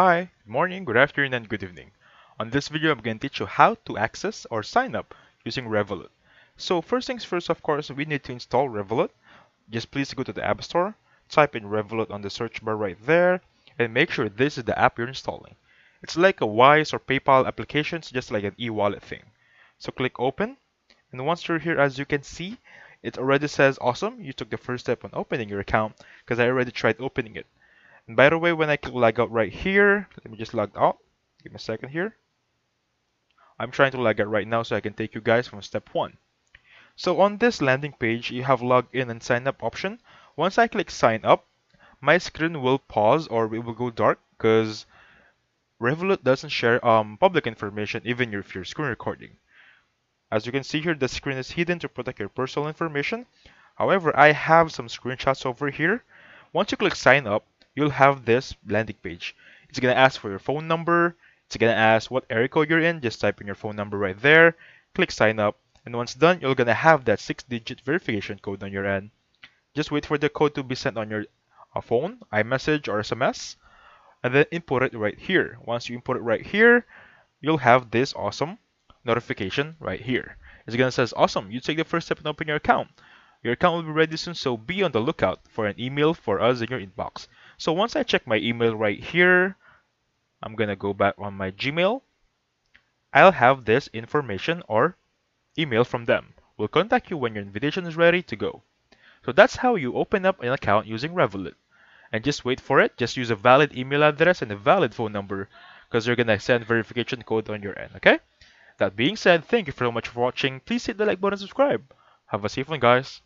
Hi, good morning, good afternoon, and good evening. On this video, I'm going to teach you how to access or sign up using Revolut. So first things first, of course, we need to install Revolut. Just please go to the App Store, type in Revolut on the search bar right there, and make sure this is the app you're installing. It's like a Wise or PayPal application, it's just like an e-wallet thing. So click open, and once you're here, as you can see, it already says awesome, you took the first step on opening your account because I already tried opening it. And by the way, when I click log out right here, let me just log out. Give me a second here. I'm trying to log out right now so I can take you guys from step 1. So on this landing page, you have log in and sign up option. Once I click sign up, my screen will pause or it will go dark because Revolut doesn't share public information even if you're screen recording. As you can see here, the screen is hidden to protect your personal information. However, I have some screenshots over here. Once you click sign up, you'll have this landing page. It's going to ask for your phone number. It's going to ask what area code you're in. Just type in your phone number right there. Click sign up. And once done, you're going to have that 6-digit verification code on your end. Just wait for the code to be sent on your phone, iMessage, or SMS. And then input it right here. Once you input it right here, you'll have this awesome notification right here. It's gonna say, awesome, you take the first step and open your account. Your account will be ready soon, so be on the lookout for an email for us in your inbox. So once I check my email right here, I'm gonna go back on my Gmail. I'll have this information or email from them. We'll contact you when your invitation is ready to go. So that's how you open up an account using Revolut. And just wait for it. Just use a valid email address and a valid phone number because you're gonna send verification code on your end, okay? That being said, thank you very much for watching. Please hit the like button and subscribe. Have a safe one, guys.